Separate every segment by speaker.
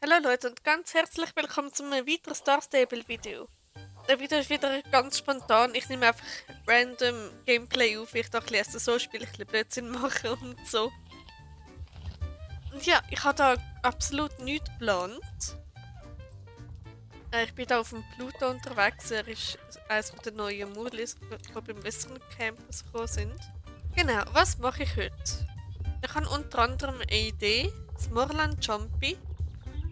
Speaker 1: Hallo Leute und ganz herzlich willkommen zu einem weiteren Star Stable Video. Der Video ist wieder ganz spontan. Ich nehme einfach random Gameplay auf, wie ich da ein bisschen so spiele, ein bisschen Blödsinn mache und so. Und ja, ich habe da absolut nichts geplant. Ich bin da auf dem Pluto unterwegs. Er ist eines der neuen Murlis, die beim Western Campus gekommen sind. Genau, was mache ich heute? Ich habe unter anderem eine Idee, das Morland Jumpy.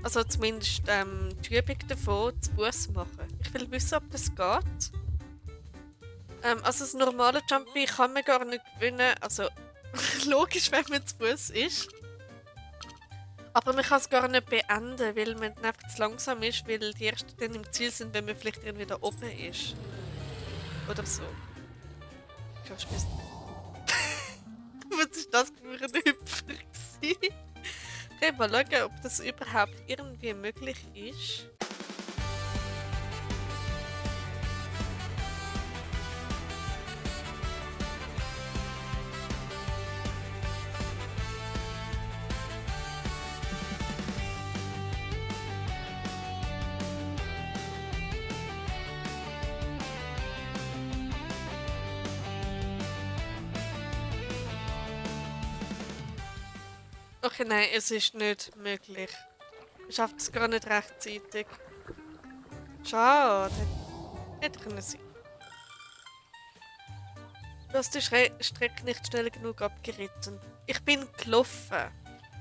Speaker 1: Also zumindest die Übung davon zu Fuß machen. Ich will wissen, ob das geht. Also das normale Jumpy kann man gar nicht gewinnen. Also logisch, wenn man zu Fuß ist. Aber man kann es gar nicht beenden, weil man dann einfach zu langsam ist, weil die ersten dann im Ziel sind, wenn man vielleicht irgendwie da oben ist. Oder so. Kannst du Was ist das für ein Hüpfer gewesen? Okay, mal schauen, ob das überhaupt irgendwie möglich ist. Okay, nein, es ist nicht möglich. Ich schaffe es gar nicht rechtzeitig. Schade. Hätte können sein. Du hast die Strecke nicht schnell genug abgeritten. Ich bin gelaufen.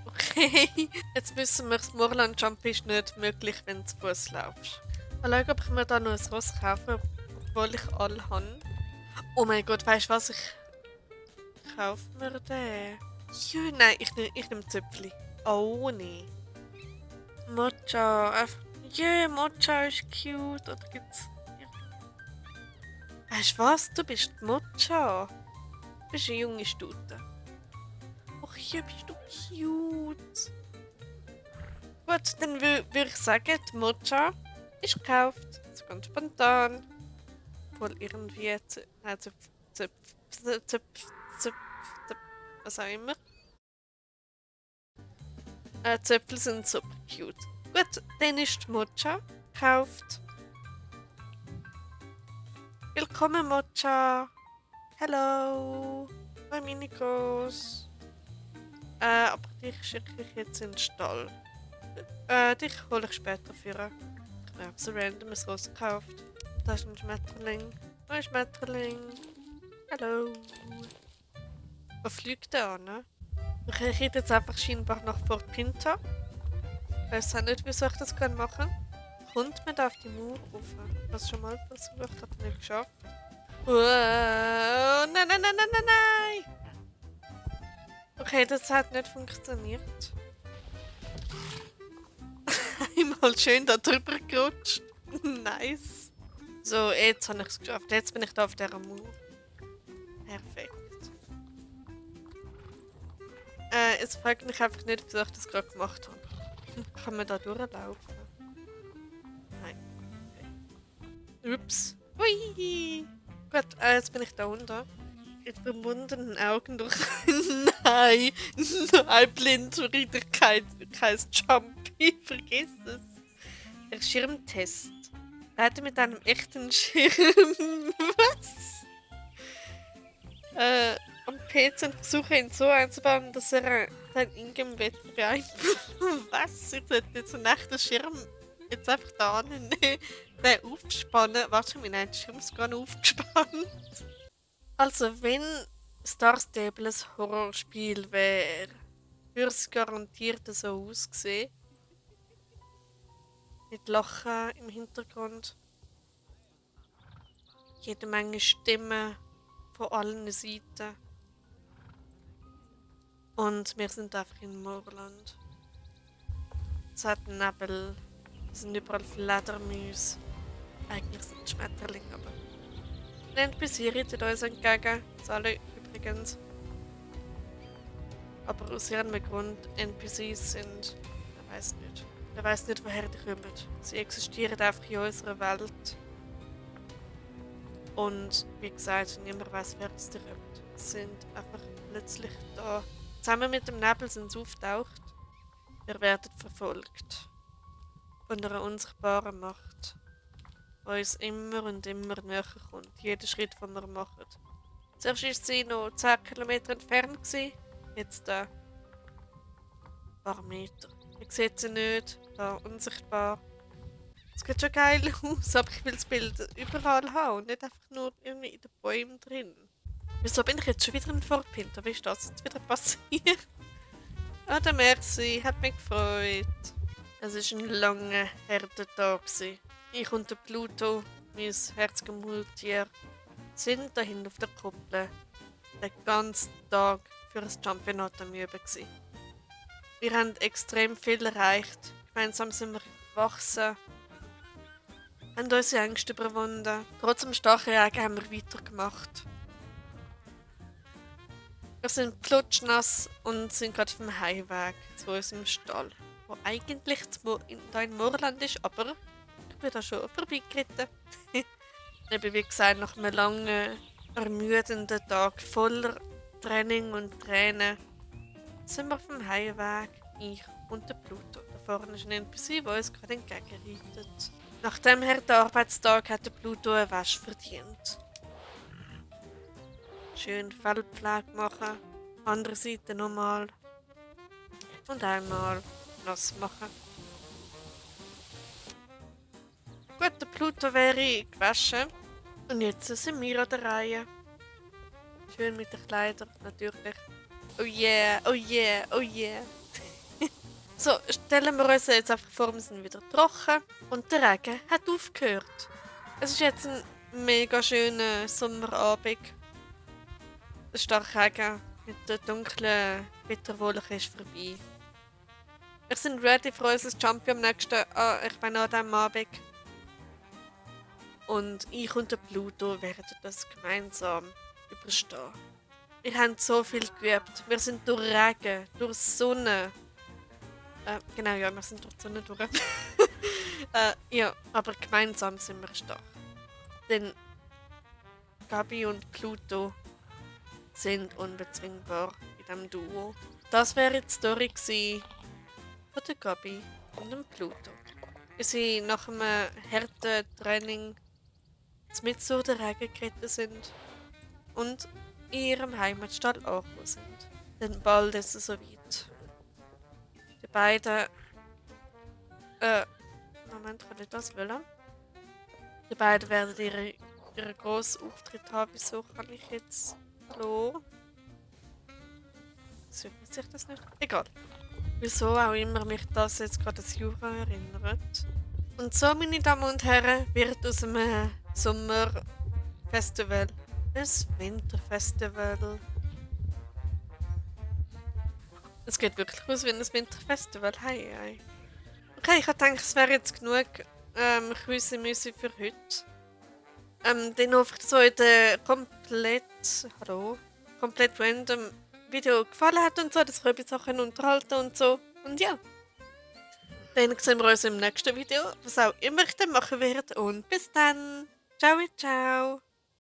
Speaker 1: Okay. Jetzt wissen wir, das Morland Jump ist nicht möglich, wenn du zu Fuß laufst. Mal schauen, ob ich mir da noch ein Ross kaufe, obwohl ich alle habe. Oh mein Gott, weißt du was? Ich kaufe mir den. Jö, nein, ich nehm Zöpfli. Oh nee. Mocha. Jö, Mocha ist cute. Oder gibt's. Ja. Weißt du was? Du bist die Mocha. Du bist eine junge Stute. Och, hier bist du cute. Gut, dann würde ich sagen, die Mocha ist gekauft. So ganz spontan. Obwohl irgendwie. Nein, was auch immer. Zöpfel sind super cute. Gut, dann ist die Mocha gekauft. Willkommen, Mocha. Hello. Hi, Minikos. Aber dich schicke ich jetzt in den Stall. Dich hole ich später für. Ich habe so random ein Ross gekauft. Da ist ein Schmetterling. Hallo, Schmetterling. Hallo. Wo fliegt der an? Ne? Ich rede jetzt einfach scheinbar nach Fort Pinta. Ich weiß auch nicht, wieso ich das machen kann. Kommt man da auf die Mauer rauf? Ich habe es schon mal versucht, aber nicht geschafft. Nein, nein, nein, nein, nein, nein! Okay, das hat nicht funktioniert. Einmal schön da drüber gerutscht. Nice. So, jetzt habe ich es geschafft. Jetzt bin ich da auf dieser Mauer. Perfekt. Es fragt mich einfach nicht, wieso ich das gerade gemacht habe. Kann man da durchlaufen? Nein. Okay. Ups. Hui. Gut, jetzt bin ich da unten. Mit verbundenen Augen durch. Nein! Nein, Blindfriedigkeit. Kein Jumpy. Vergiss es. Der Schirmtest. Leite mit einem echten Schirm. Was? Am PC versuche ihn so einzubauen, dass er sein Ingame-Wetter beeinflusst. Was? Ich sollte jetzt einen echten Schirm jetzt einfach da nehmen, den aufspannen. Warte mal, nein, der Schirm ist gar nicht aufgespannt. Also, wenn Star Stable ein Horrorspiel wäre, würde es garantiert so aussehen. Mit Lachen im Hintergrund. Jede Menge Stimmen von allen Seiten. Und wir sind einfach in Moorland. Es hat einen Nebel, es sind überall Fledermäuse. Eigentlich sind es Schmetterlinge, aber... Die NPC reiten uns entgegen, das alle übrigens. Aber aus irgendeinem Grund NPCs sind... Ich weiß nicht. Ich weiß nicht, woher die kommen. Sie existieren einfach in unserer Welt. Und wie gesagt, niemand weiß, wer es kommt. Sie sind einfach plötzlich da. Zusammen mit dem Nebel sind sie auftaucht. Wir werden verfolgt. von einer unsichtbaren Macht, die uns immer und immer näher kommt, jeden Schritt, den wir machen. Zuerst war sie noch 10 Kilometer entfernt, jetzt ein paar Meter. Ich sehe sie nicht, da unsichtbar. Es sieht schon geil aus, aber ich will das Bild überall haben und nicht einfach nur irgendwie in den Bäumen drin. Wieso bin ich jetzt schon wieder ein Vorpinter? Wie ist das jetzt wieder passiert? Ah, der Merci, hat mich gefreut. Es war ein langer, harter Tag. Ich und der Pluto, mein herziger Multier, sind dahin auf der Kuppel den ganzen Tag für ein Championat am Üben gewesen. Wir haben extrem viel erreicht. Gemeinsam sind wir gewachsen, haben unsere Ängste überwunden. Trotz dem starken Regen haben wir weitergemacht. Wir sind flutschnass und sind gerade auf dem Heimweg zu unserem Stall, wo eigentlich hier in Moorland ist, aber ich bin da schon vorbeigeritten. Eben wie gesagt, nach einem langen, ermüdenden Tag voller Training und Tränen sind wir auf dem Heimweg, ich und der Pluto. Da vorne ist ein NPC, der uns gerade entgegenreitet. Nach dem harten Arbeitstag hat der Pluto eine Wäsche verdient. Schön Fellpflege machen, andere Seite nochmal und einmal nass machen. Gut, der Pluto wäre gewaschen und jetzt sind wir an der Reihe. Schön mit den Kleidern, natürlich. Oh yeah, oh yeah, oh yeah. So, stellen wir uns jetzt einfach vor, wir sind wieder trocken und der Regen hat aufgehört. Es ist jetzt ein mega schöner Sommerabend. Der starke Regen mit der dunklen Witterwolke ist vorbei. Wir sind ready für unser Jumpy am nächsten, ich meine an diesem Abend. Und ich und der Pluto werden das gemeinsam überstehen. Wir haben so viel geübt. Wir sind durch Regen, durch Sonne. Genau, ja, wir sind durch die Sonne durch. Ja, aber gemeinsam sind wir stark. Denn Gabi und Pluto sind unbezwingbar in diesem Duo. Das wäre die Story gewesen von der Gabi und dem Pluto. Wie sie nach einem harten Training mit so den Regen geritten sind und in ihrem Heimatstall angekommen sind. Denn bald ist es soweit. Die beiden. Moment, kann ich das wollen? Die beiden werden ihren grossen Auftritt haben. Wieso kann ich jetzt. Hallo? Sucht sich das nicht? Egal. Wieso auch immer mich das jetzt gerade das Jura erinnert. Und so, meine Damen und Herren, wird aus einem Sommerfestival ein Winterfestival. Es geht wirklich aus wie ein Winterfestival. Hey, hey. Okay, ich habe gedacht, es wäre jetzt genug Küsse für heute. Dann hoffe ich, dass euch der komplett random Video gefallen hat und so, dass ihr euch Sachen unterhalten und so. Und ja. Dann sehen wir uns im nächsten Video, was auch immer ich dann machen werde. Und bis dann. Ciao, ciao.